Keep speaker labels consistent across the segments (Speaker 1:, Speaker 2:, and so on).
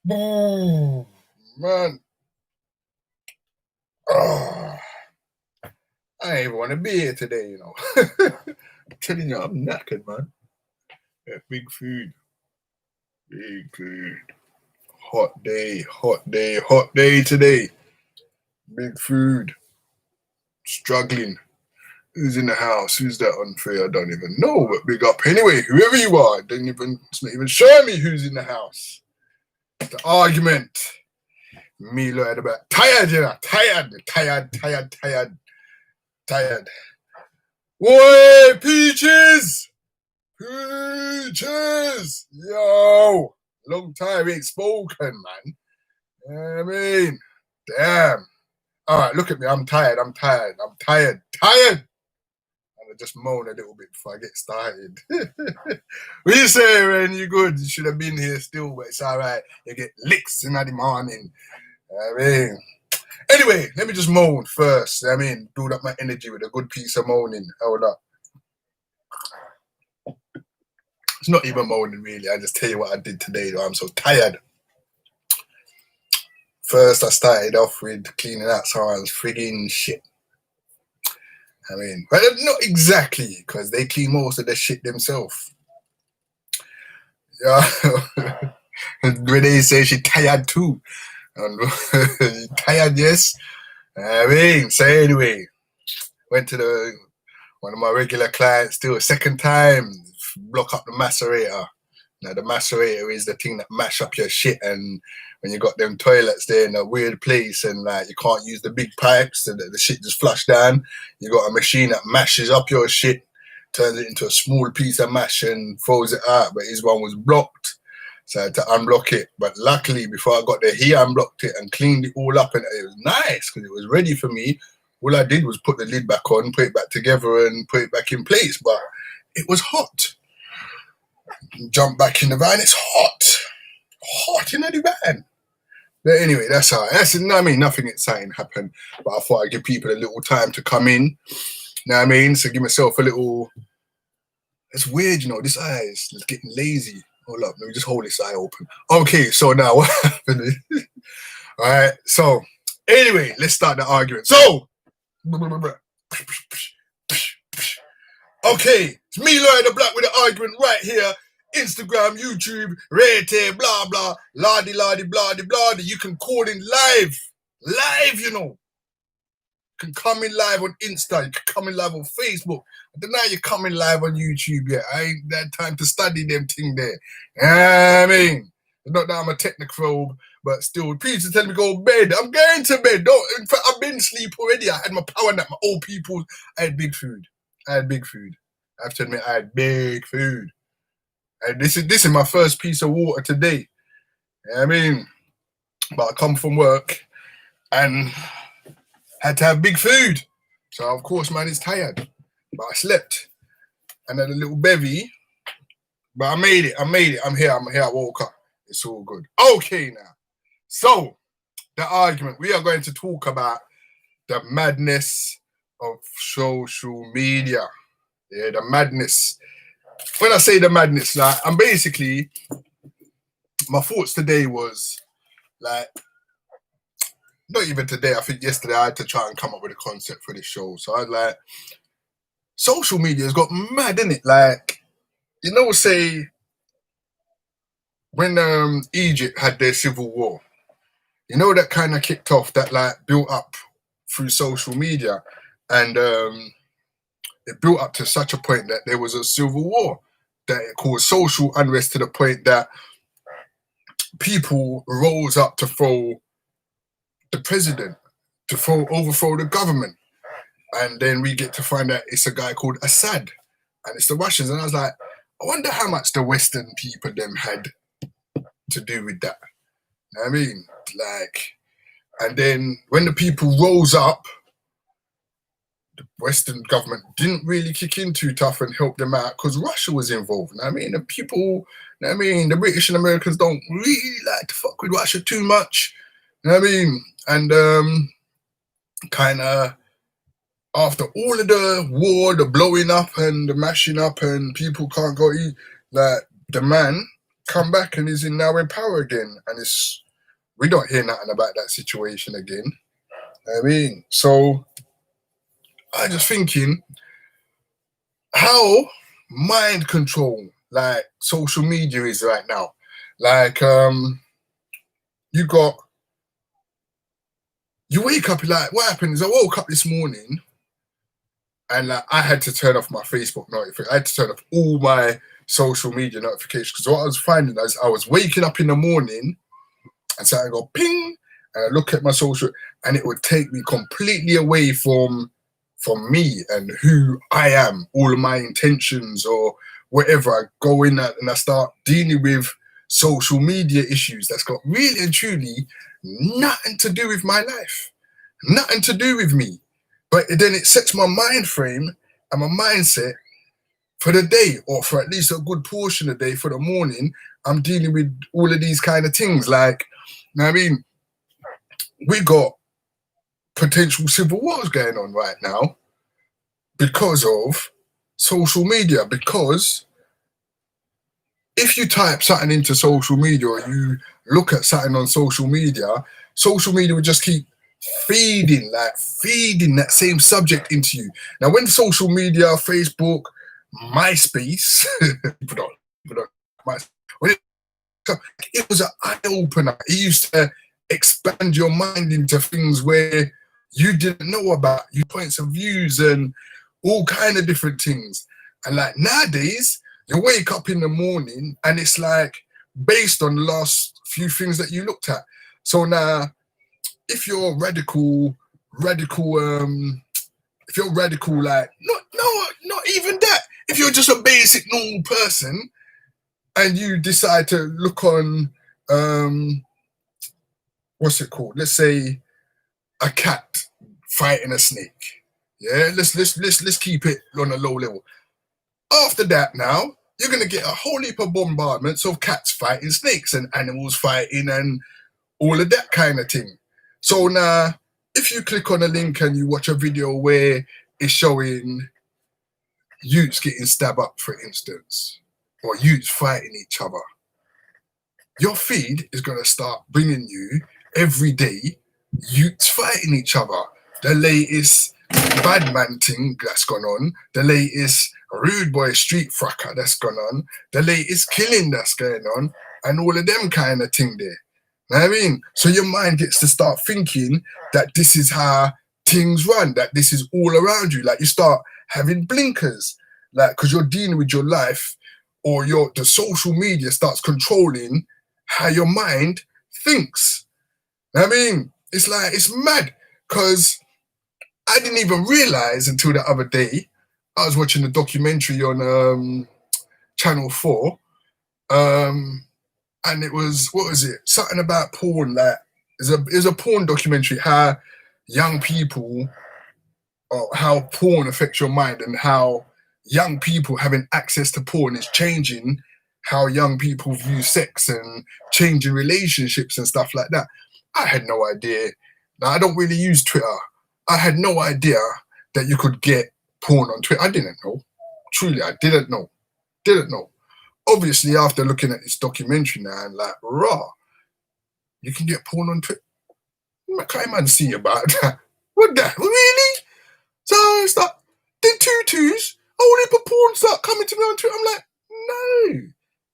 Speaker 1: Oh, man. Oh, I ain't even want to be here today, you know. I'm telling you, I'm knackered, man. Yeah, big food. Big food. Hot day, hot day, hot day today. Big food. Struggling. Who's in the house? Who's that unfair? I don't even know, but big up. Anyway, whoever you are, it's not even showing me who's in the house. The argument. Me look at the back. Tired, you know. Tired. Boy, Peaches! Peaches! Yo! Long time ain't spoken, man. You know what I mean? Damn. All right, look at me. I'm tired. Tired. And I just moan a little bit before I get started. What you say, man? You good? You should have been here still, but it's all right. You get licks in the morning. You know what I mean? Anyway, let me just moan first. I mean, build up my energy with a good piece of moaning. Hold up. It's not even moaning, really. I just tell you what I did today, though. I'm so tired. First, I started off with cleaning out someone's frigging shit. I mean, but not exactly, because they clean most of the shit themselves. Yeah. When they say she tired too. Tired, yes. I mean, so anyway, went to one of my regular clients, still a second time, block up the macerator. Now, the macerator is the thing that mash up your shit, and when you got them toilets there in a weird place and like you can't use the big pipes, the shit just flush down, you got a machine that mashes up your shit, turns it into a small piece of mash and throws it out, but his one was blocked. So I had to unblock it. But luckily, before I got there, he unblocked it and cleaned it all up, and it was nice because it was ready for me. All I did was put the lid back on, put it back together and put it back in place, but it was hot. Jump back in the van, it's hot in the van. But anyway, that's how. I mean, nothing exciting happened, but I thought I'd give people a little time to come in. You know what I mean? So give myself a little. It's weird, you know. This eye is getting lazy. Hold up, let me just hold this eye open. Okay, so now what happened? All right. So anyway, let's start the argument. So. Okay, it's me, Lloyd the Black, with the argument right here. Instagram, YouTube, Rete, blah, blah, lardy, blah, blah. You can call in live, you know. You can come in live on Insta, you can come in live on Facebook. But now you're coming live on YouTube yet. I ain't had time to study them thing there. I mean, not that I'm a technophobe, but still, people telling me to go to bed. I'm going to bed. In fact, I've been asleep already. I had my power nap, my old people. I had big food. I have to admit, I had big food. And this is my first piece of water today. You know what I mean? But I come from work and had to have big food. So, of course, man, it's tired. But I slept and had a little bevy. But I made it. I'm here. I woke up. It's all good. Okay, now. So, the argument. We are going to talk about the madness of social media. Yeah, the madness. When I say the madness, like, I'm basically, my thoughts today was, like, not even today, I think yesterday I had to try and come up with a concept for this show. So I was like, social media has got mad, innit? Like, you know, say, when Egypt had their civil war, you know, that kind of kicked off, that like built up through social media, and it built up to such a point that there was a civil war that it caused social unrest to the point that people rose up to throw the president, to overthrow the government. And then we get to find out it's a guy called Assad, and it's the Russians. And I was like, I wonder how much the Western people them had to do with that. You know what I mean? Like, and then when the people rose up, the Western government didn't really kick in too tough and help them out because Russia was involved. You know what I mean? The people, you know what I mean? The British and Americans don't really like to fuck with Russia too much. You know what I mean? And kind of after all of the war, the blowing up and the mashing up, and people can't go eat, like, the man come back and he's now in power again, and we don't hear nothing about that situation again. I mean, so I just thinking how mind control like social media is right now. Like you wake up, like what happened is I woke up this morning and like I had to turn off my Facebook notification. I had to turn off all my social media notifications because what I was finding is I was waking up in the morning and so I go ping and I look at my social and it would take me completely away from me and who I am, all of my intentions or whatever. I go in and I start dealing with social media issues that's got really and truly nothing to do with my life, nothing to do with me. But then it sets my mind frame and my mindset for the day, or for at least a good portion of the day. For the morning, I'm dealing with all of these kind of things. Like, you know what I mean? We got potential civil wars going on right now because of social media. Because if you type something into social media or you look at something on social media would just keep feeding that same subject into you. Now, when social media, Facebook, MySpace, people don't when it was an eye opener. It used to expand your mind into things where you didn't know about, your points of views and all kind of different things. And like nowadays, you wake up in the morning and it's like based on the last few things that you looked at. So now, if you're radical, like not even that. If you're just a basic normal person and you decide to look on what's it called? Let's say a cat fighting a snake. Yeah, let's keep it on a low level. After that, now you're gonna get a whole heap of bombardments of cats fighting snakes and animals fighting and all of that kind of thing. So now, if you click on a link and you watch a video where it's showing youths getting stabbed up, for instance, or youths fighting each other, your feed is going to start bringing you every day youths fighting each other. The latest bad man thing that's gone on, the latest rude boy street fracker that's gone on, the latest killing that's going on, and all of them kind of thing there. Know what I mean? So your mind gets to start thinking that this is how things run, that this is all around you. Like you start having blinkers, like because you're dealing with your life, or the social media starts controlling how your mind thinks. Know what I mean? It's like it's mad because I didn't even realize until the other day I was watching a documentary on Channel 4. And it was, what was it? Something about porn. Like, it was a porn documentary, how young people, or how porn affects your mind and how young people having access to porn is changing how young people view sex and changing relationships and stuff like that. I had no idea. Now, I don't really use Twitter. I had no idea that you could get porn on Twitter. I didn't know. Truly, I didn't know. Obviously, after looking at this documentary now, I'm like, raw, you can get porn on Twitter. I can't even see about that. What that? Really? So I start, then tutus, all heap of porn start coming to me on Twitter. I'm like,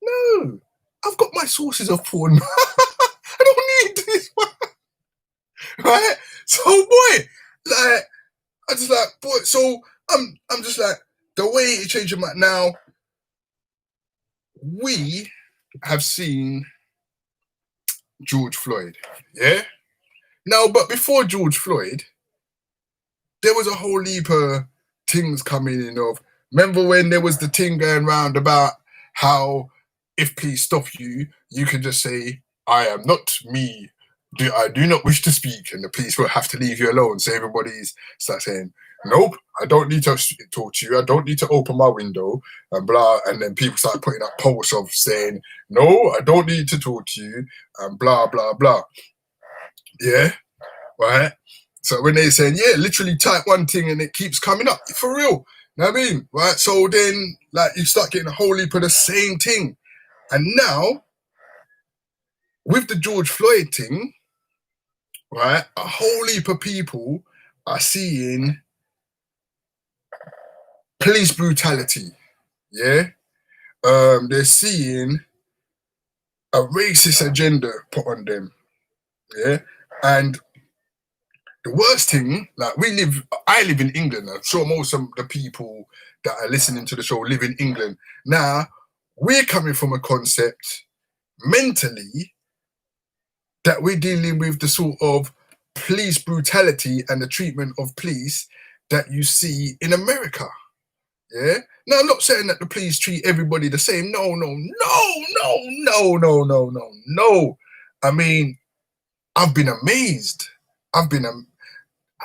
Speaker 1: no, I've got my sources of porn. I don't need this one. Right? So, boy, like, I just like, boy, so I'm just like, the way it changed my now. We have seen George Floyd, yeah? Now, but before George Floyd, there was a whole heap of things coming in of, remember when there was the thing going round about how if police stop you, you can just say, I am not me. I do not wish to speak, and the police will have to leave you alone. So everybody's start saying, nope, I don't need to talk to you. I don't need to open my window and blah. And then people start putting up posts of saying, no, I don't need to talk to you and blah, blah, blah. Yeah, right? So when they're saying, yeah, literally type one thing and it keeps coming up, for real. You know what I mean? Right? So then, like, you start getting a whole heap of the same thing. And now, with the George Floyd thing, right? A whole heap of people are seeing police brutality. Yeah, they're seeing a racist agenda put on them. Yeah, and the worst thing, like I live in England. I'm sure most of the people that are listening to the show live in England. Now, we're coming from a concept mentally that we're dealing with the sort of police brutality and the treatment of police that you see in America. Yeah. Now, I'm not saying that the police treat everybody the same. No, no, no, no, no, no, no, no, no. I mean, I've been amazed. I've been, and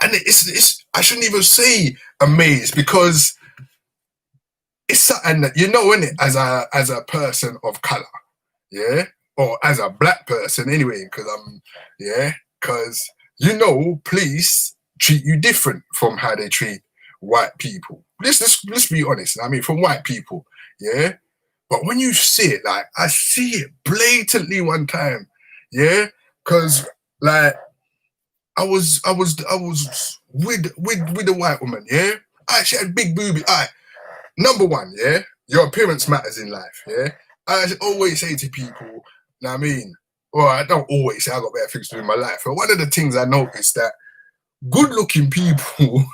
Speaker 1: it's. I shouldn't even say amazed because it's something that you know in it as a person of color, yeah, or as a black person anyway. Because you know, police treat you different from how they treat white people. Let's be honest. I mean, from white people, yeah. But when you see it, like I see it blatantly one time, yeah, because like I was with a white woman, yeah. She had big booby. Number one, yeah, your appearance matters in life, yeah. I always say to people, you know what I mean? Well, I don't always say I got better things to do in my life, but one of the things I noticed that good-looking people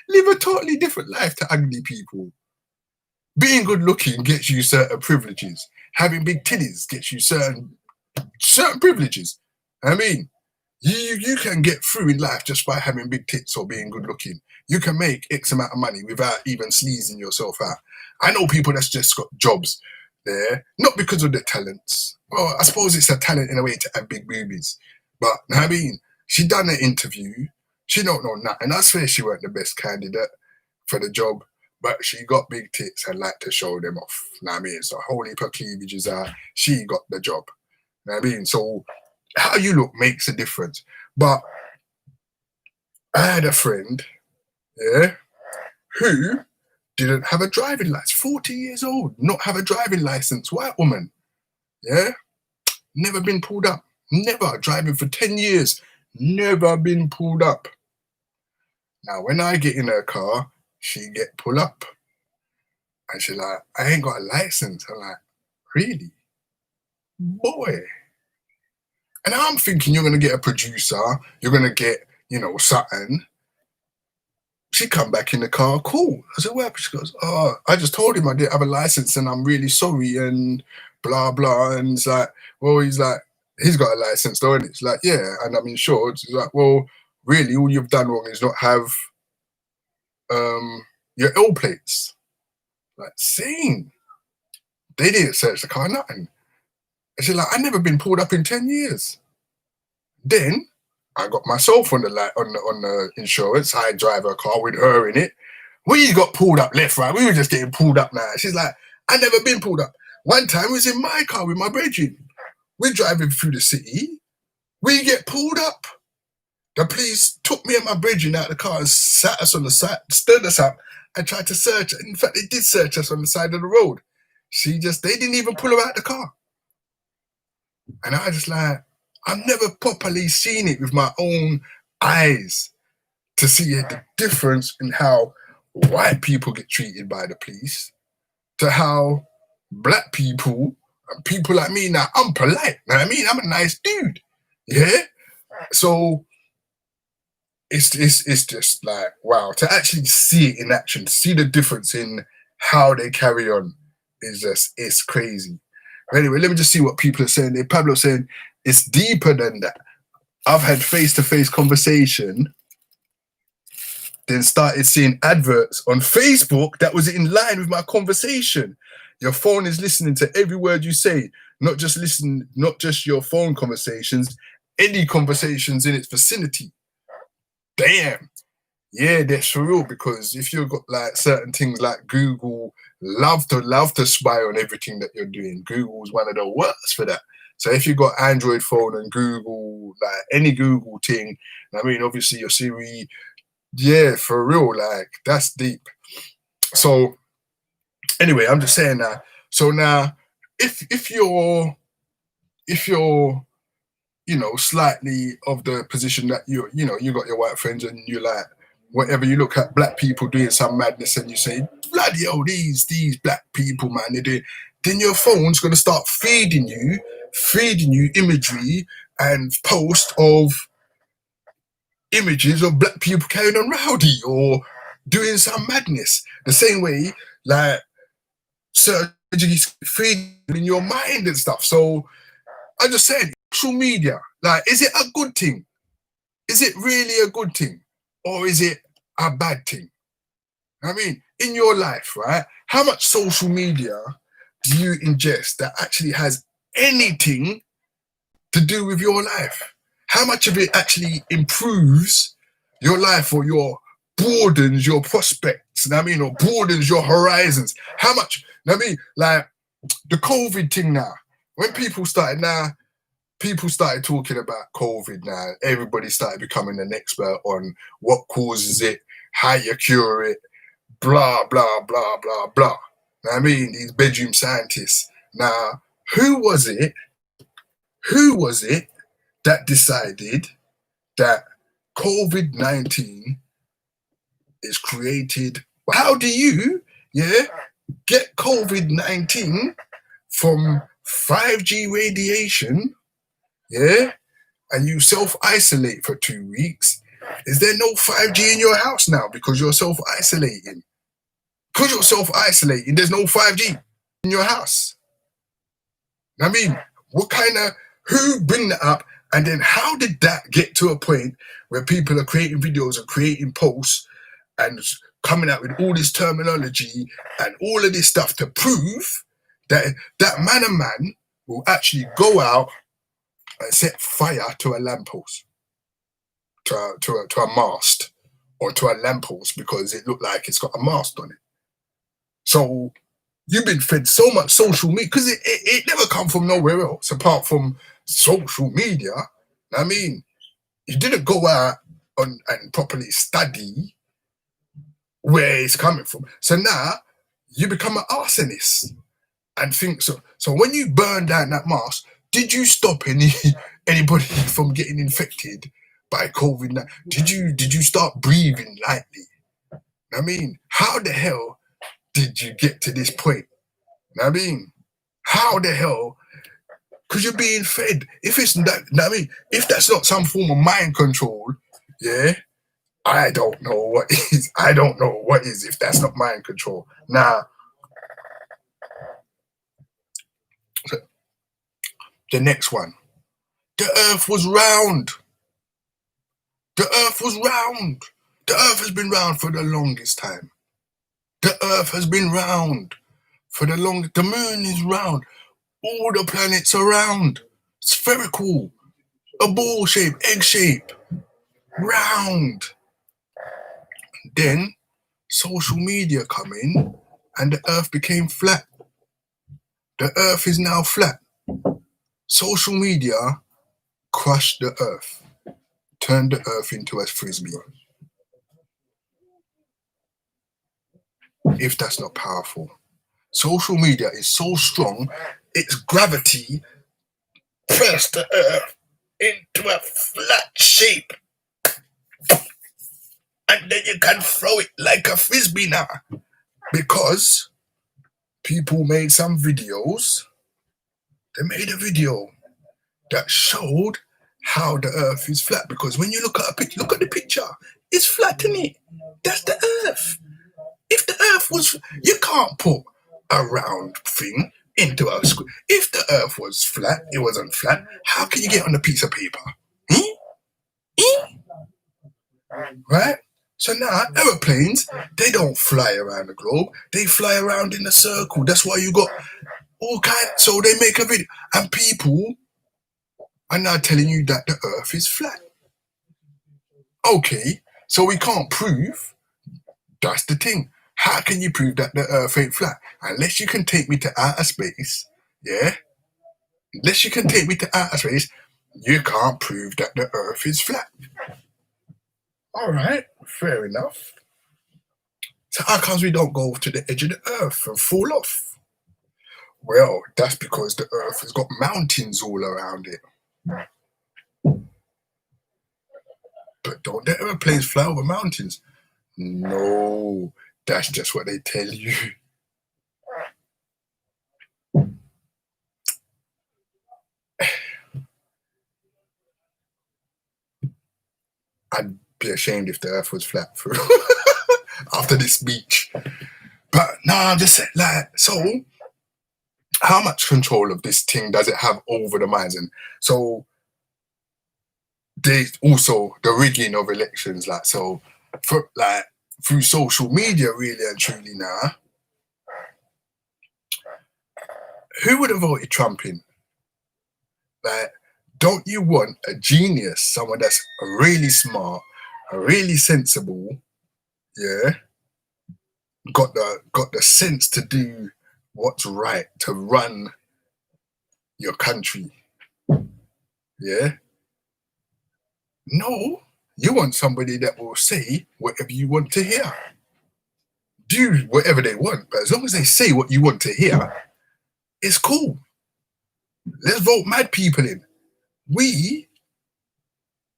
Speaker 1: live a totally different life to ugly people. Being good-looking gets you certain privileges. Having big titties gets you certain privileges. I mean, you can get through in life just by having big tits or being good looking. You can make X amount of money without even sleazing yourself out. I know people that's just got jobs there, not because of their talents. Well, I suppose it's a talent in a way to have big boobies. But I mean, she done an interview. She don't know nothing. I swear she weren't the best candidate for the job, but she got big tits and like to show them off. Know what I mean? So a whole heap of cleavages are she got the job. Know what I mean? So how you look makes a difference. But I had a friend, yeah, who didn't have a driving license. 40 years old, not have a driving license. White woman, yeah, never been pulled up. Never driving for 10 years. Never been pulled up. Now, when I get in her car, she get pulled up. And she like, I ain't got a license. I'm like, really? Boy. And I'm thinking you're going to get a producer. You're going to get, something. She come back in the car, cool. I said, what happened? She goes, oh, I just told him I didn't have a license and I'm really sorry and blah, blah. And it's like, well, he's got a license though, and it's like, yeah, and I'm insured. He's like, well, really, all you've done wrong is not have your L plates. Like, same. They didn't search the car, nothing. And she's like, I've never been pulled up in 10 years. Then I got myself on the insurance. I drive a car with her in it. We got pulled up left, right. We were just getting pulled up now. She's like, I never been pulled up. One time I was in my car with my brethren. We're driving through the city. We get pulled up. The police took me and my brethren out of the car and sat us on the side, stood us up and tried to search. In fact, they did search us on the side of the road. They didn't even pull her out the car. And I just like, I've never properly seen it with my own eyes to see the difference in how white people get treated by the police to how black people and people like me, now I'm polite. Know what I mean? I'm a nice dude. Yeah? So it's just like, wow, to actually see it in action, see the difference in how they carry on it's crazy. But anyway, let me just see what people are saying. Pablo saying it's deeper than that. I've had face-to-face conversation, then started seeing adverts on Facebook that was in line with my conversation. Your phone is listening to every word you say, not just your phone conversations, any conversations in its vicinity. Damn. Yeah, that's for real, because if you've got like certain things like Google love to spy on everything that you're doing. Google's one of the worst for that. So if you've got Android phone and Google, like any Google thing, I mean, obviously your Siri, yeah, for real, like that's deep. So anyway, I'm just saying that. So now, if you're if you're, slightly of the position that you got your white friends and you like whatever, you look at black people doing some madness and you say, bloody hell, these black people, man, they're doing, then your phone's gonna start feeding you imagery and post of images of black people carrying on rowdy or doing some madness. The same way, like, surgery's feeding in your mind and stuff. So I just said, social media, like, is it a good thing? Is it really a good thing? Or is it a bad thing? I mean, in your life, right? How much social media do you ingest that actually has anything to do with your life? How much of it actually improves your life or broadens your prospects, you know what I mean, or broadens your horizons? How much, you know what I mean? Like the COVID thing now, when people started talking about COVID now, everybody started becoming an expert on what causes it, how you cure it, blah, blah, blah, blah, blah. You know what I mean? These bedroom scientists. Now, who was it that decided that COVID-19 is created? How do you, get COVID-19 from 5G radiation, and you self-isolate for 2 weeks? Is there no 5G in your house now because you're self-isolating? Because you're self-isolating, there's no 5G in your house. I mean, who bring that up? And then how did that get to a point where people are creating videos and creating posts and coming out with all this terminology and all of this stuff to prove that man will actually go out and set fire to a lamppost, to a mast, or to a lamppost because it looked like it's got a mast on it. So you've been fed so much social media because it never come from nowhere else apart from social media. I mean, you didn't go out and properly study where it's coming from. So now you become an arsonist and think so. So when you burn down that mask, did you stop anybody from getting infected by COVID? Did you start breathing lightly? I mean, how the hell did you get to this point? I mean, how the hell? Because you're being fed. If it's that, I mean, if that's not some form of mind control, I don't know what is. I don't know what is if that's not mind control. Now, the next one. The earth was round. The earth was round. The earth has been round for the longest time. The earth has been round for the longest. The moon is round. All the planets are round. Spherical. A ball shape, egg shape. Round. Then social media come in and the earth became flat. The earth is now flat. Social media crushed the earth, turned the earth into a frisbee. If that's not powerful. Social media is so strong, its gravity pressed the earth into a flat shape. And then you can throw it like a frisbee now. Because people made some videos. They made a video that showed how the earth is flat. Because when you look at the picture, it's flat, isn't it? That's the earth. If the earth was, you can't put a round thing into a square. If the earth was flat, it wasn't flat. How can you get on a piece of paper? Right? So now aeroplanes, they don't fly around the globe. They fly around in a circle. That's why you got all kinds. So they make a video. And people are now telling you that the earth is flat. Okay, so we can't prove. That's the thing. How can you prove that the earth ain't flat? Unless you can take me to outer space, Unless you can take me to outer space, you can't prove that the earth is flat. All right, fair enough. So how comes we don't go to the edge of the earth and fall off? Well, that's because the earth has got mountains all around it. But don't the airplanes fly over mountains? No, that's just what they tell you. I'd be ashamed if the earth was flat through after this speech. But no, I'm just saying, like, so how much control of this thing does it have over the minds? And so there's also the rigging of elections, like, so for like through social media, really and truly now, who would have voted Trump in? Like, don't you want a genius, someone that's really smart, really sensible, yeah, got the sense to do what's right, to run your country, yeah? No, you want somebody that will say whatever you want to hear, do whatever they want, but as long as they say what you want to hear, it's cool. Let's vote mad people in. We,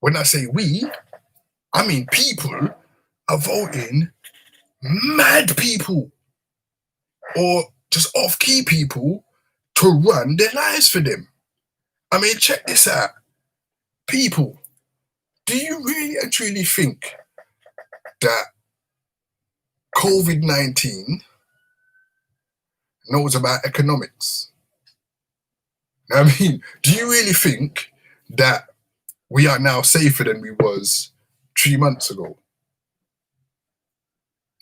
Speaker 1: when I say we, I mean people are voting mad people or just off-key people to run their lives for them. I mean, check this out. People, do you really and truly think that COVID-19 knows about economics? I mean, do you really think that we are now safer than we was 3 months ago?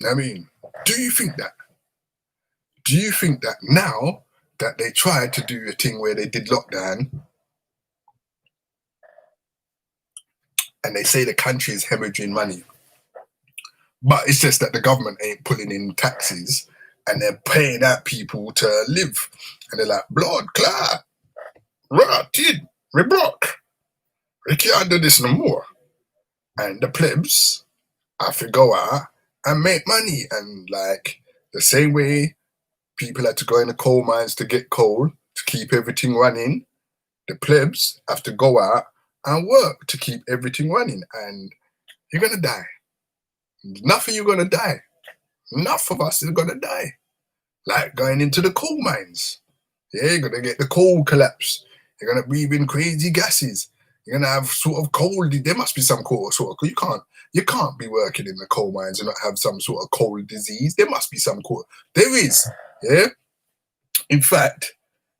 Speaker 1: I mean, do you think that? Do you think that now that they tried to do a thing where they did lockdown and they say the country is hemorrhaging money, but it's just that the government ain't pulling in taxes and they're paying out people to live, and they're like, blood clot, rotted, we broke, we can't do this no more, and the plebs have to go out and make money, and like the same way people had to go in the coal mines to get coal to keep everything running, the plebs have to go out and work to keep everything running, and you're gonna die. Enough of you gonna die. Enough of us is gonna die. Like going into the coal mines. Yeah, you're gonna get the coal collapse. You're gonna breathe in crazy gases. You're gonna have sort of cold. There must be some sort of. You can't be working in the coal mines and not have some sort of cold disease. There must be some cold. There is. Yeah. In fact,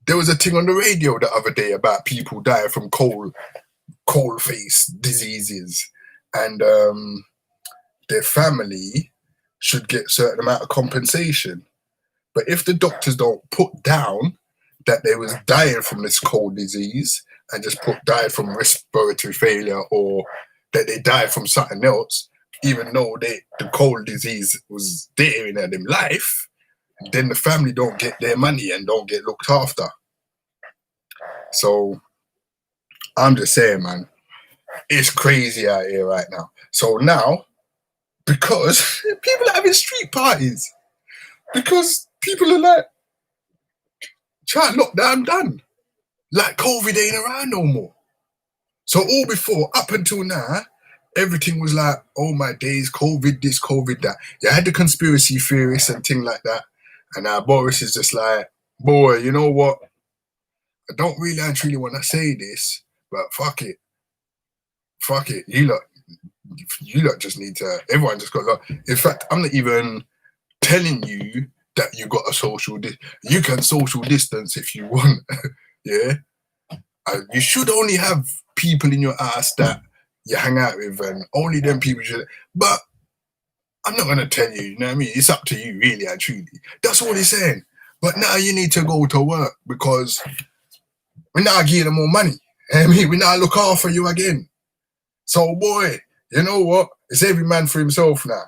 Speaker 1: there was a thing on the radio the other day about people dying from coal face diseases, and their family should get a certain amount of compensation. But if the doctors don't put down that they was dying from this cold disease and just put died from respiratory failure, or that they died from something else, even though the cold disease was there in their life, then the family don't get their money and don't get looked after. So I'm just saying, man, it's crazy out here right now. So now, because people are having street parties, because people are like, try lockdown done. Like COVID ain't around no more. So all before, up until now, everything was like, oh my days, COVID this, COVID that. You had the conspiracy theorists and things like that. And now Boris is just like, boy, you know what? I don't really actually want to say this, but fuck it. Fuck it. You lot just need to, everyone just got to, in fact, I'm not even telling you that you got a you can social distance if you want. Yeah. You should only have people in your ass that you hang out with, and only them people should. But I'm not gonna tell you, you know what I mean? It's up to you, really and truly. That's all he's saying. But now you need to go to work because we're not giving them more money. I mean, we're not look after you again. So boy, you know what? It's every man for himself now.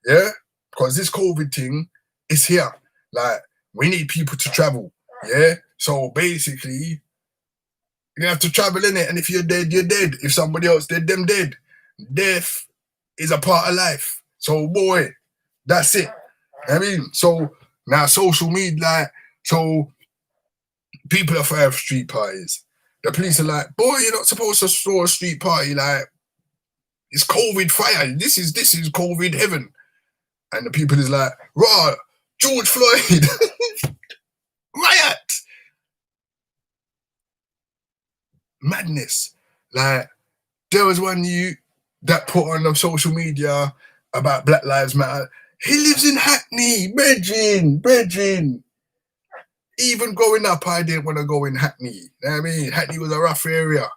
Speaker 1: Yeah? Because this COVID thing is here. Like, we need people to travel. Yeah? So basically, you have to travel in it, and if you're dead, you're dead. If somebody else dead, them dead. Death is a part of life. So boy, that's it. I mean, so now social media, like, so People are throwing street parties. The police are like, boy, you're not supposed to throw a street party. Like, it's COVID fire. This is COVID heaven. And the people is like, raw, George Floyd, riot, madness. Like, there was one you that put on the social media about Black Lives Matter. He lives in Hackney, Bridging. Even growing up, I didn't want to go in Hackney. You know what I mean? Hackney was a rough area.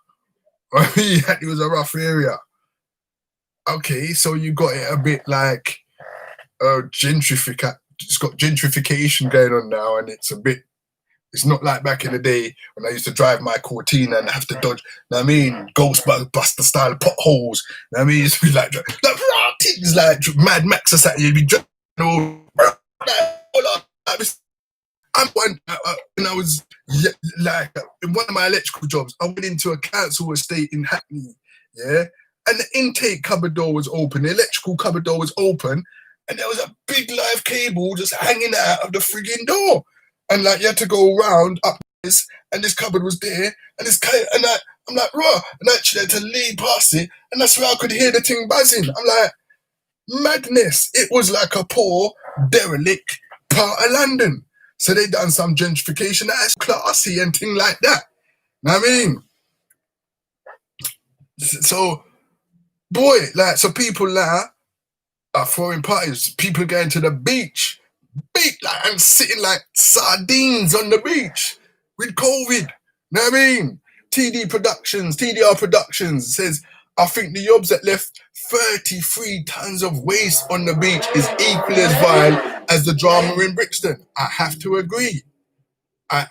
Speaker 1: Hackney was a rough area. Okay, so you got it a bit like it's got gentrification going on now, and it's not like back in the day when I used to drive my Cortina and have to dodge, you know what I mean, Ghostbuster style potholes. You know what I mean, it used to be like things like Mad Max or something. You'd be driving when I was like in one of my electrical jobs, I went into a council estate in Hackney, yeah, and the intake cupboard door was open, the electrical cupboard door was open, and there was a big live cable just hanging out of the frigging door, and like you had to go around up this, and this cupboard was there, and I'm like, raw, and actually I had to lean past it, and that's where I could hear the thing buzzing. I'm like, madness! It was like a poor derelict part of London. So they done some gentrification that's classy and thing like that. Know what I mean? So, boy, like, so people like are throwing parties. People going to the beach, like, and sitting like sardines on the beach with COVID. Know what I mean? TDR Productions says, I think the yobs that left 33 tons of waste on the beach is equally as vile as the drama in Brixton. I have to agree. You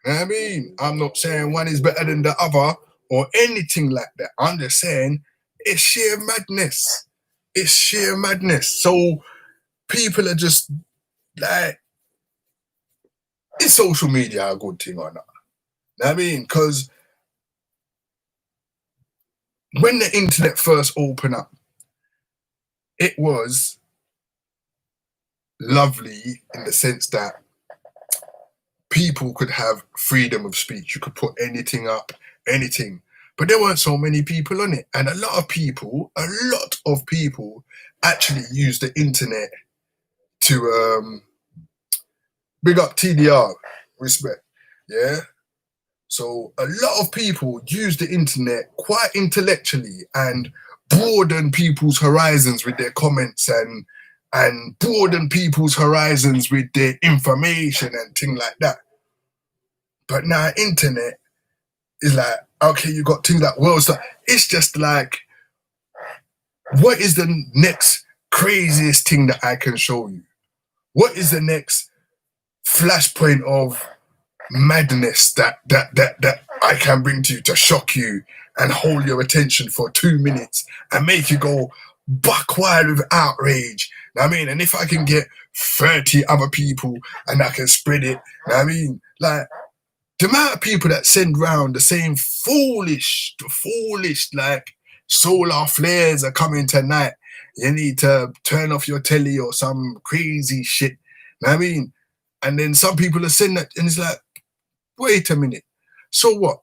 Speaker 1: know what I mean? I'm not saying one is better than the other or anything like that. I'm just saying it's sheer madness. It's sheer madness. So people are just like, is social media a good thing or not? You know what I mean? Because when the internet first opened up, it was lovely in the sense that people could have freedom of speech. You could put anything up, anything. But there weren't so many people on it. And a lot of people actually use the internet to big up TDR, respect. Yeah. So a lot of people use the internet quite intellectually and broaden people's horizons with their comments and broaden people's horizons with their information and things like that. But now internet is like, okay, you got things like world stuff. It's just like, what is the next craziest thing that I can show you? What is the next flashpoint of madness that I can bring to you to shock you and hold your attention for 2 minutes and make you go buck wild with outrage? Know what I mean? And if I can get 30 other people and I can spread it, know what I mean? Like, the amount of people that send round the same foolish, like, solar flares are coming tonight. You need to turn off your telly or some crazy shit. Know what I mean? And then some people are saying that, and it's like, wait a minute. So what?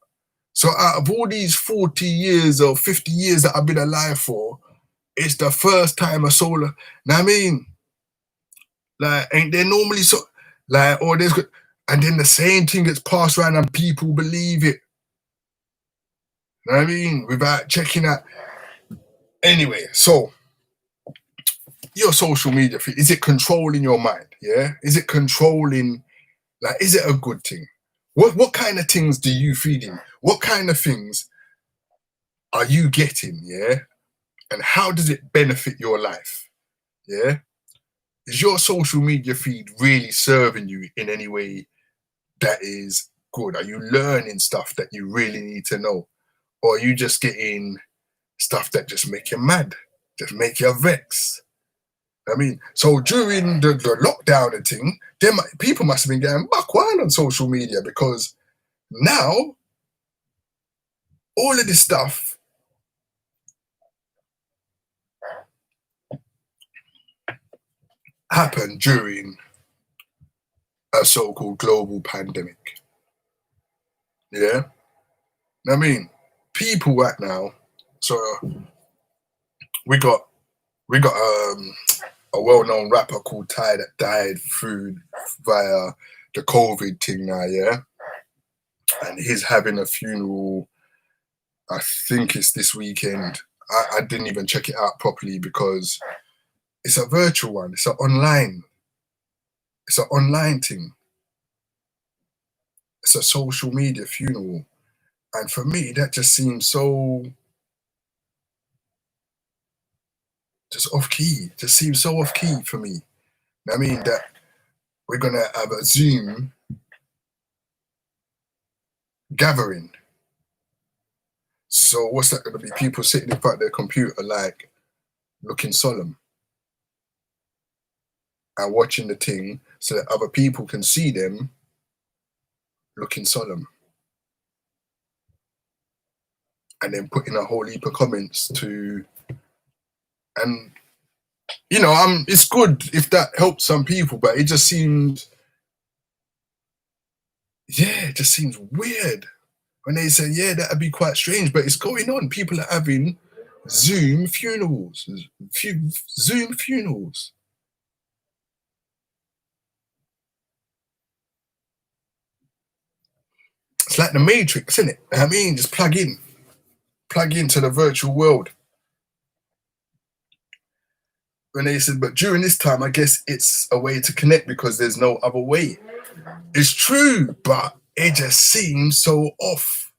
Speaker 1: So out of all these 40 years or 50 years that I've been alive for, it's the first time a solar. Know what I mean? Like, ain't there normally so, like, or there's, and then the same thing gets passed around and people believe it. Know what I mean? Without checking out. Anyway, so your social media feed, is it controlling your mind? Yeah? Is it controlling, like, is it a good thing? What kind of things do you feed in? What kind of things are you getting? Yeah? And how does it benefit your life? Yeah? Is your social media feed really serving you in any way that is good? Are you learning stuff that you really need to know? Or are you just getting stuff that just make you mad, just make you vex? I mean, so during the lockdown and thing, people must have been getting buck wild on social media, because now all of this stuff happened during a so-called global pandemic. Yeah, I mean, people right now. So we got we got a well-known rapper called Ty that died through via the COVID thing now. Yeah, and he's having a funeral. I think it's this weekend. I didn't even check it out properly because it's a virtual one. It's an online. It's an online thing. It's a social media funeral, and for me, that just seems so just off key. Just seems so off key for me. I mean that we're gonna have a Zoom gathering. So what's that gonna be? People sitting in front of their computer, like looking solemn and watching the thing, so that other people can see them looking solemn, and then putting a whole heap of comments to, and it's good if that helps some people, but it just seems, yeah, it just seems weird when they say, yeah, that'd be quite strange, but it's going on. People are having Zoom funerals, Zoom funerals. It's like the Matrix, isn't it? I mean, just plug into the virtual world. When they said, but during this time, I guess it's a way to connect because there's no other way. It's true, but it just seems so off.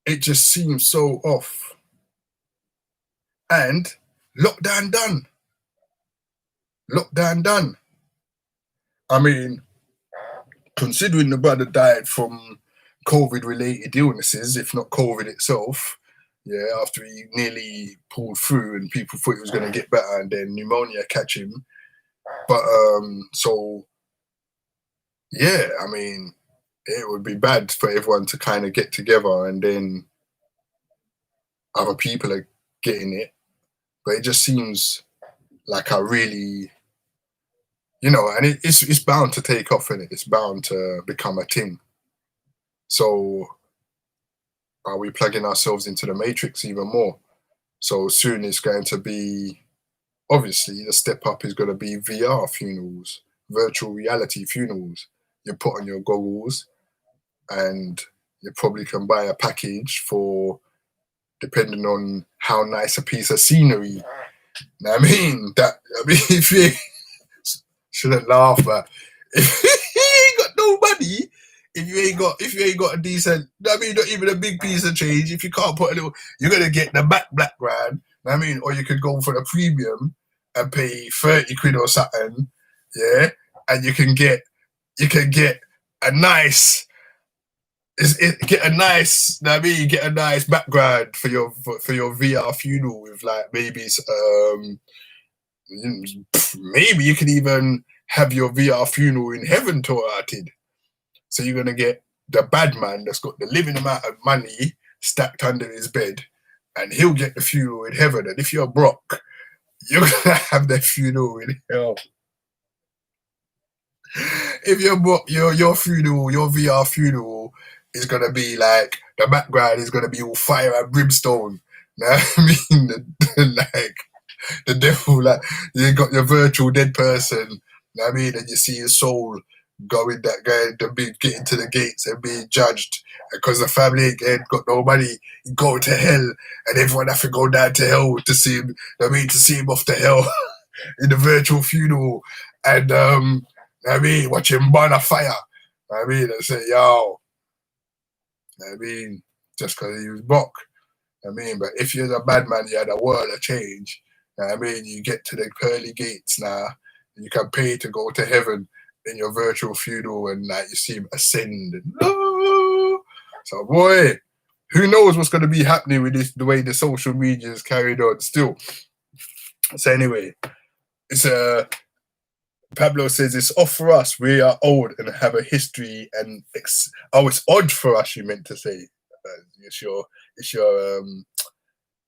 Speaker 1: It just seems so off. And lockdown done. Lockdown done. I mean, considering the brother died from COVID-related illnesses, if not COVID itself, yeah, after he nearly pulled through and people thought he was going to get better and then pneumonia catch him. But so yeah, I mean, it would be bad for everyone to kind of get together and then other people are getting it. But it just seems like a really, and it's bound to take off, and it's bound to become a thing. So are we plugging ourselves into the matrix even more? So soon it's going to be, obviously, the step up is going to be VR funerals, virtual reality funerals. You put on your goggles and you probably can buy a package for, depending on how nice a piece of scenery. If you shouldn't laugh, but if you ain't got no money, if you ain't got a decent, not even a big piece of change, if you can't put a little, you're gonna get the background. Or you could go for the premium and pay 30 quid or something, yeah, and you can get a nice. Get a nice background for your VR funeral with like maybe maybe you can even have your VR funeral in heaven touted. So you're gonna get the bad man that's got the living amount of money stacked under his bed, and he'll get the funeral in heaven. And if you're broke, you're gonna have the funeral in hell. If you're broke, your funeral, your VR funeral is gonna be like the background is gonna be all fire and brimstone. Like the devil, like you got your virtual dead person, and you see his soul going to be getting to the gates and being judged because the family ain't got no money, go to hell, and everyone have to go down to hell to see him. To see him off to hell in the virtual funeral, and watch him burn a fire. And say, yo, just because he was broke. But if you're a bad man, you had a world of change. You get to the pearly gates now, and you can pay to go to heaven in your virtual funeral, and like you see him ascend. And, oh! So, boy, who knows what's going to be happening with this? The way the social media is carried on still. So anyway, it's Pablo says it's off for us. We are old and have a history, and it's odd for us. You meant to say it's your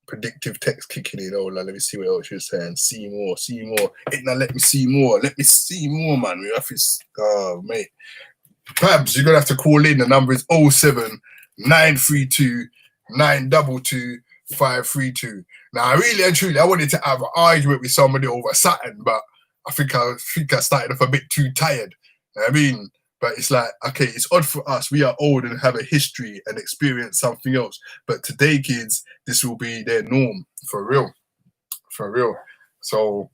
Speaker 1: predictive text kicking in. Oh, let me see what else you're saying. See more, see more. Now let me see more. Let me see more, man. We have to, oh, mate. Pabs, you're gonna have to call in. The number is 07 932 922 532. Now, I really and truly, I wanted to have an argument with somebody over Saturn, but I think I started off a bit too tired. You know what I mean? But it's like, okay, it's odd for us. We are old and have a history and experience something else. But today, kids, this will be their norm, for real. For real. So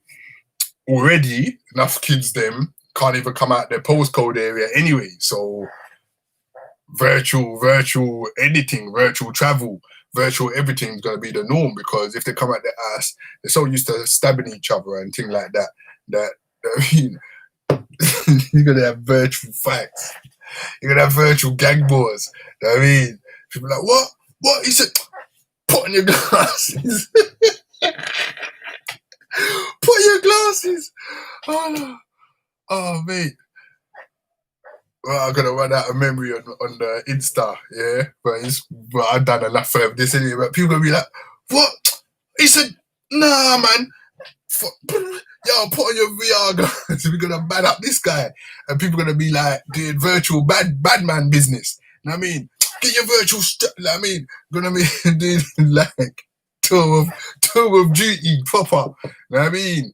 Speaker 1: already, enough kids, them, can't even come out their postcode area anyway. So virtual editing, virtual travel, virtual everything is going to be the norm, because if they come out their ass, they're so used to stabbing each other and things like that, I mean, you're going to have virtual fights. You're going to have virtual gang wars. You know what I mean? People are like, what? What? He said, put on your glasses. Put your glasses. Oh, mate. Well, I'm gonna run out of memory on the Insta, yeah. But I've done enough of this anyway. But people gonna be like, "What?" He said, "Nah, man. Yo, put on your VR guys. We're gonna ban up this guy." And people gonna be like doing virtual bad man business. You know what I mean? Get your virtual stuff. You know what I mean? Gonna be doing like tour of duty proper. You know what I mean?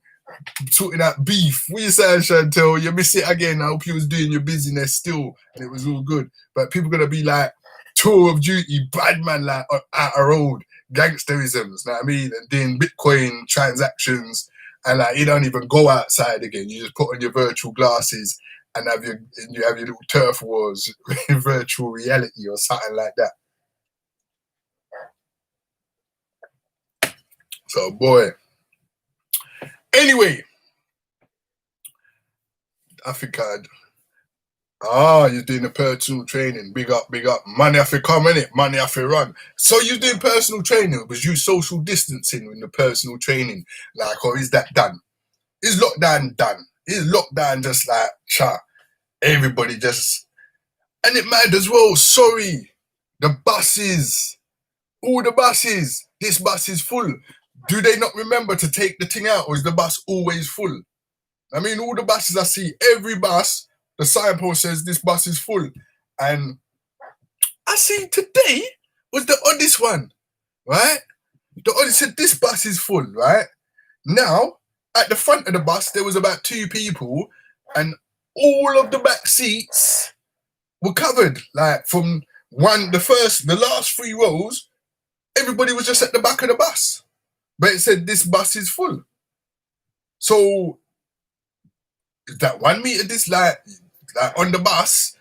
Speaker 1: Sorting out beef. What you saying, Chantel? You miss it again. I hope you was doing your business still and it was all good. But people gonna be like tour of duty, bad man, like out a road, gangsterisms, you know what I mean? And doing Bitcoin transactions, and like you don't even go outside again. You just put on your virtual glasses and have your little turf wars in virtual reality or something like that. So boy. Anyway, I think you're doing the personal training. Big up. Money have to come, innit? Money have to run. So you're doing personal training. Was you social distancing in the personal training? Like, or is that done? Is lockdown done? Is lockdown just like, chat? Everybody just... And it mattered as well. Sorry. The buses. All the buses. This bus is full. Do they not remember to take the thing out, or is the bus always full? I mean, all the buses I see, every bus, the signpost says this bus is full. And I see today was the oddest one, right? The oddest said this bus is full, right? Now, at the front of the bus, there was about 2 people, and all of the back seats were covered. Like from the last 3 rows, everybody was just at the back of the bus. But it said this bus is full. So is that 1 meter this like on the bus?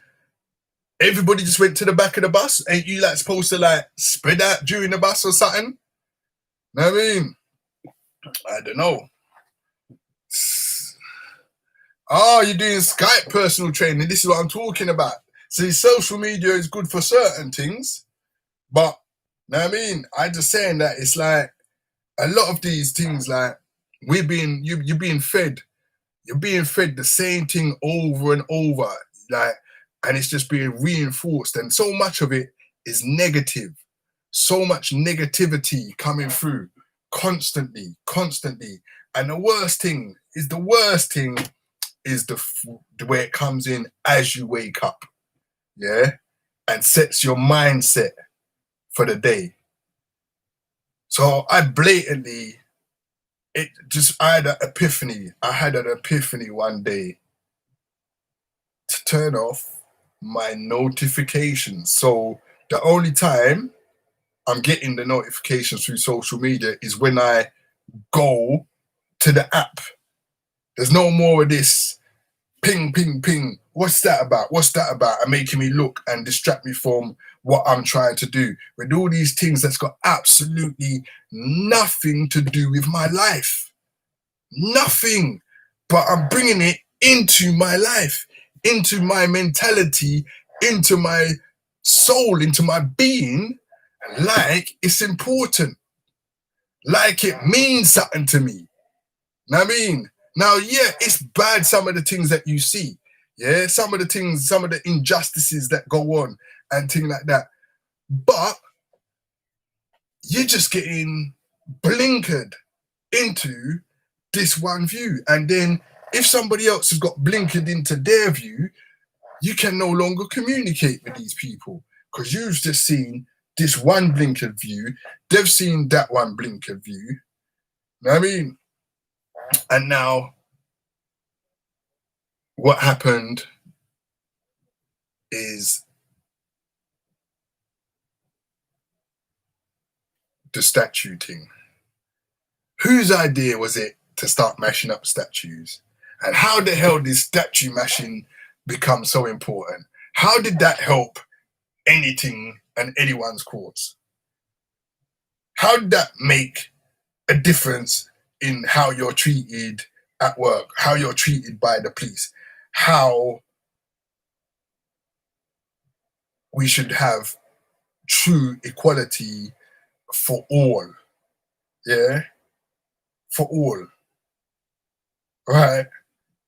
Speaker 1: Everybody just went to the back of the bus. Ain't you like supposed to like spread out during the bus or something? Know what I mean? I don't know. Oh, you're doing Skype personal training. This is what I'm talking about. See, social media is good for certain things, but know what I mean? I'm just saying that it's like a lot of these things, like you're being fed the same thing over and over, like, and it's just being reinforced, and so much of it is negative, so much negativity coming through constantly, and the worst thing is the way it comes in as you wake up, yeah, and sets your mindset for the day. So I had an epiphany. I had an epiphany one day to turn off my notifications. So the only time I'm getting the notifications through social media is when I go to the app. There's no more of this ping, ping, ping. What's that about? And making me look and distract me from what I'm trying to do. With all these things that's got absolutely nothing to do with my life. Nothing. But I'm bringing it into my life, into my mentality, into my soul, into my being, like it's important. Like it means something to me. Know what I mean? Now, yeah, it's bad, some of the things that you see. Yeah, some of the injustices that go on and things like that. But you're just getting blinkered into this one view. And then if somebody else has got blinkered into their view, you can no longer communicate with these people because you've just seen this one blinkered view. They've seen that one blinkered view. You know what I mean? And now what happened is the statue thing. Whose idea was it to start mashing up statues? And how the hell did statue mashing become so important? How did that help anything and anyone's cause? How did that make a difference in how you're treated at work, how you're treated by the police, how we should have true equality for all? Yeah? For all. Right?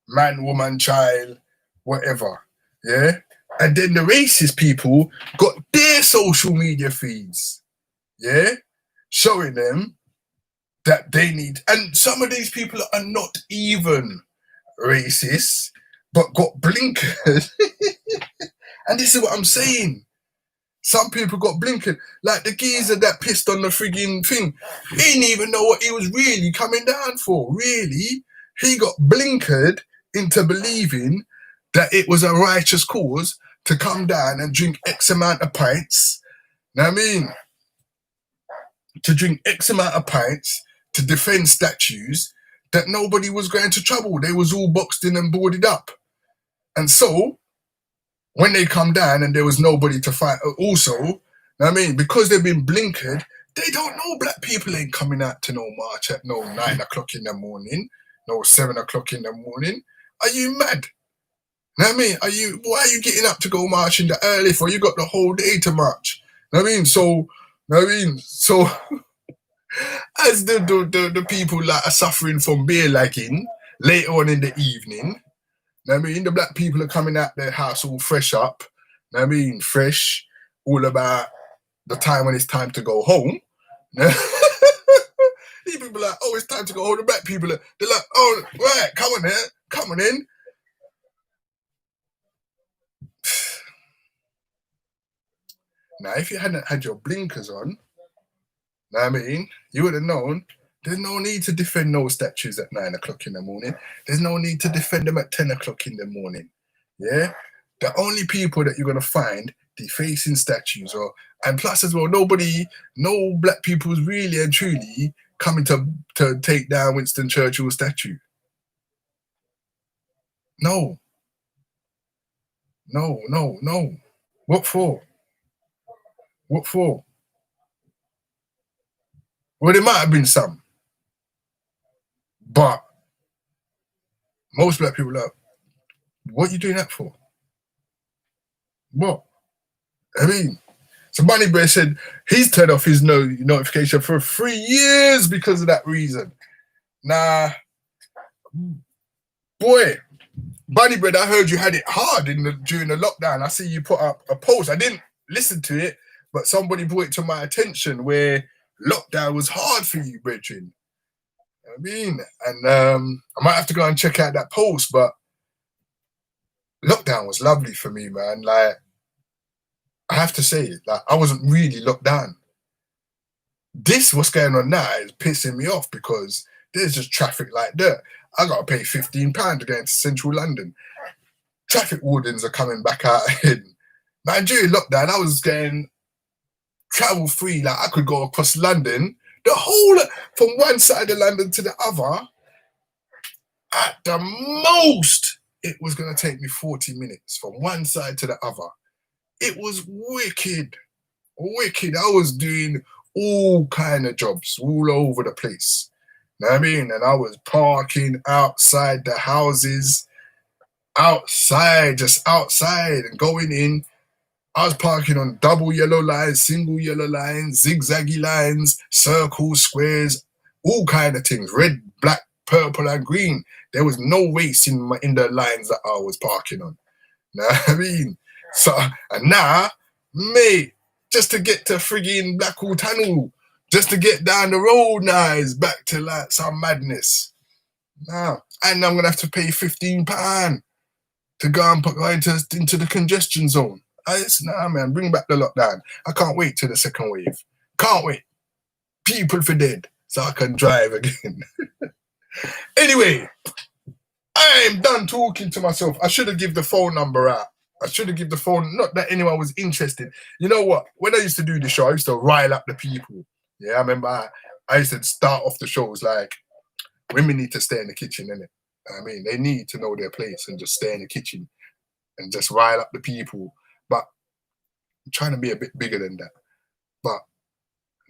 Speaker 1: Man, woman, child, whatever. Yeah? And then the racist people got their social media feeds. Yeah? Showing them that they need, and some of these people are not even racist, but got blinkered. And this is what I'm saying. Some people got blinkered. Like the geezer that pissed on the frigging thing. He didn't even know what he was really coming down for. Really? He got blinkered into believing that it was a righteous cause to come down and drink X amount of pints. Know what I mean? To drink X amount of pints to defend statues, that nobody was going to trouble. They was all boxed in and boarded up. And so when they come down and there was nobody to fight, also, know what I mean, because they've been blinkered, they don't know black people ain't coming out to no march at no 9 o'clock in the morning, no 7 o'clock in the morning. Are you mad? Know what I mean? Why are you getting up to go march in the early for? You got the whole day to march. Know what I mean? So, know what I mean? So as the people that are suffering from beer lagging later on in the evening, know what I mean, the black people are coming out their house all fresh up, know what I mean, fresh, all about the time when it's time to go home. These people are like, oh, it's time to go home. The black people they're like, oh, right, come on in. Now, if you hadn't had your blinkers on, know what I mean, you would have known there's no need to defend no statues at 9 o'clock in the morning. There's no need to defend them at 10 o'clock in the morning. Yeah? The only people that you're going to find defacing statues, and plus as well, no black people's really and truly coming to take down Winston Churchill's statue. No. What for? What for? Well, there might have been some. But most black people are like, what are you doing that for? What? I mean, so Money Bear said he's turned off his notification for 3 years because of that reason. Nah, boy, Bunny Bread, I heard you had it hard during the lockdown. I see you put up a post. I didn't listen to it, but somebody brought it to my attention where lockdown was hard for you, brethren. I mean, and I might have to go and check out that post, but lockdown was lovely for me, man. Like, I have to say, like, I wasn't really locked down. This, what's going on now, is pissing me off because there's just traffic like that. I got to pay £15 to get into central London. Traffic wardens are coming back out in. Man, during lockdown, I was getting travel free. Like, I could go across London, the whole, from one side of London to the other. At the most, it was going to take me 40 minutes from one side to the other. It was wicked. I was doing all kind of jobs all over the place. Know what I mean? And I was parking outside the houses, just outside and going in. I was parking on double yellow lines, single yellow lines, zigzaggy lines, circles, squares, all kind of things. Red, black, purple, and green. There was no race in the lines that I was parking on. Know what I mean? So, and now, mate, just to get to frigging Blackwall Tunnel, Just to get down the road now is back to like some madness. Now, and I'm gonna have to pay £15 to go and go into the congestion zone. Nah, man, bring back the lockdown. I can't wait till the second wave. Can't wait. People for dead so I can drive again. Anyway, I am done talking to myself. I should have given the phone number out. I should have given the phone, not that anyone was interested. You know what? When I used to do the show, I used to rile up the people. Yeah, I remember I used to start off the shows like, women need to stay in the kitchen, innit? I mean, they need to know their place and just stay in the kitchen and just rile up the people. But I'm trying to be a bit bigger than that. But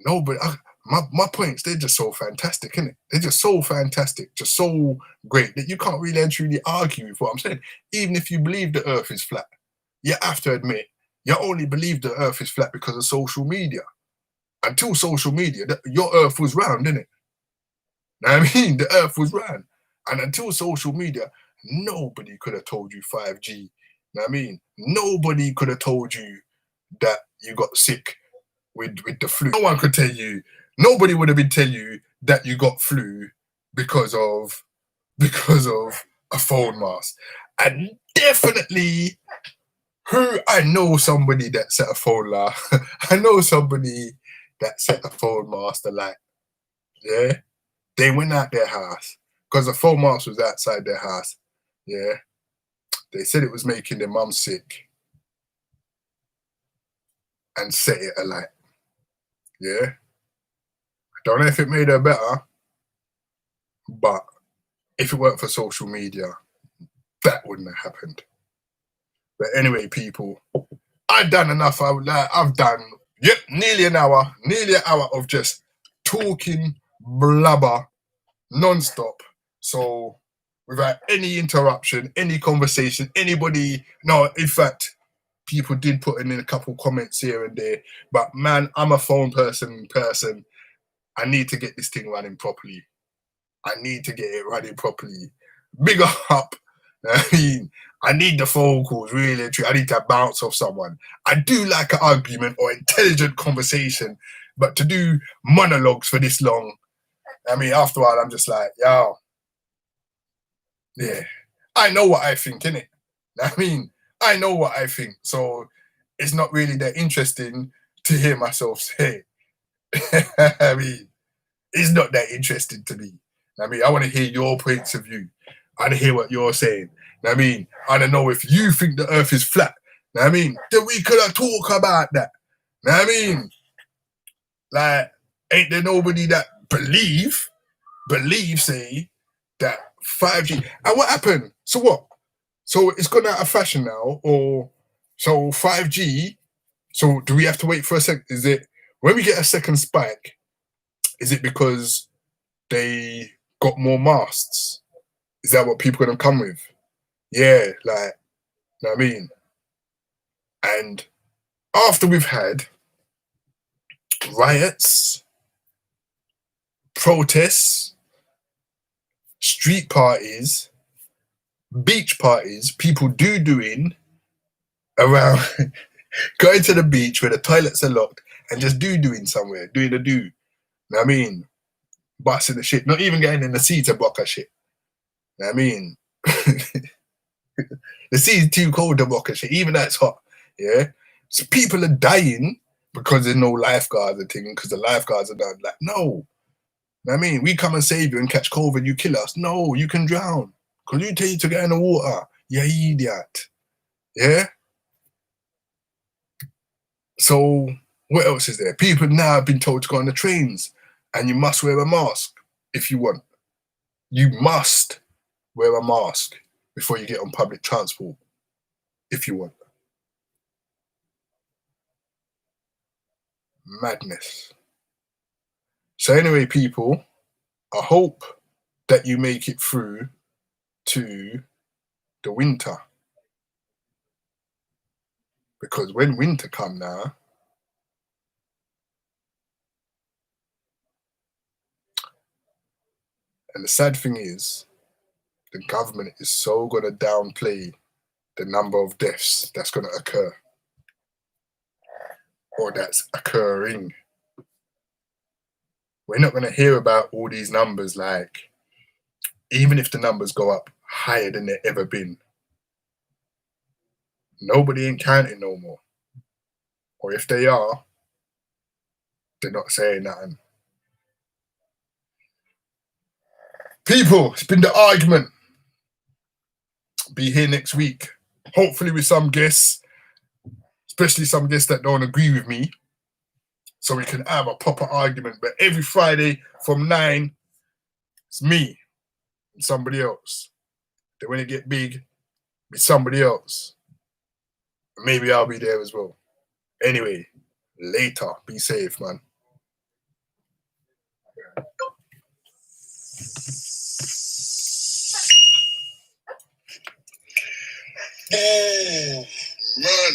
Speaker 1: no, but my points, they're just so fantastic, innit? They're just so fantastic, just so great that you can't really and truly argue with what I'm saying. Even if you believe the earth is flat, you have to admit, you only believe the earth is flat because of social media. Until social media, your earth was round, innit? I mean, the earth was round. And until social media, nobody could have told you 5G. I mean, nobody could have told you that you got sick with the flu. No one could tell you. Nobody would have been telling you that you got flu because of a phone mask. And definitely, I know somebody that set a phone laugh. I know somebody that set a phone mask alight. Yeah, they went out their house because the phone mask was outside their house. Yeah, they said it was making their mum sick and set it alight. Yeah, I don't know if it made her better, but if it weren't for social media, that wouldn't have happened. But anyway, people, I've done enough. I've done nearly an hour of just talking blubber non-stop. So without any interruption, any conversation, anybody. No, in fact, people did put in a couple comments here and there. But man, I'm a phone person. I need to get this thing running properly. I need to get it running properly. Big up. I mean, I need the phone calls, really. I need to bounce off someone. I do like an argument or intelligent conversation, but to do monologues for this long, I mean, after a while, I'm just like, yo, yeah, I know what I think, innit? I mean, I know what I think, so it's not really that interesting to hear myself say. I mean, it's not that interesting to me. I mean, I want to hear your points of view. I want to hear what you're saying. I mean, I don't know if you think the earth is flat. I mean, then we could have talk about that. I mean, like, ain't there nobody that believe, say, that 5G. And what happened? So what? So it's gone out of fashion now, or so 5G. So do we have to wait for a second? Is it when we get a second spike? Is it because they got more masts? Is that what people are gonna come with? Yeah, like, you know what I mean? And after we've had riots, protests, street parties, beach parties, people doing around going to the beach where the toilets are locked and just doing somewhere, doing the do. You know what I mean? Busting the shit, not even getting in the sea to block a shit. You know what I mean? The sea's too cold to block a shit, even though it's hot. Yeah? So people are dying because there's no lifeguards and thing, because the lifeguards are done. Like, no. You know what I mean? We come and save you and catch COVID, you kill us. No, you can drown. Because you tell you to get in the water. You idiot. Yeah? So what else is there? People now have been told to go on the trains and you must wear a mask if you want. You must wear a mask before you get on public transport if you want. Madness. So anyway, people, I hope that you make it through to the winter. Because when winter come now, and the sad thing is, the government is so going to downplay the number of deaths that's going to occur or that's occurring. we're not going to hear about all these numbers. Like, even if the numbers go up higher than they've ever been, nobody ain't counting no more. Or if they are, they're not saying nothing. People, it's been the argument. Be here next week, hopefully with some guests, especially some guests that don't agree with me, so we can have a proper argument. But every Friday from 9, it's me and somebody else. Then when it get big, it's somebody else. Maybe I'll be there as well. Anyway, later. Be safe, man. Oh, man.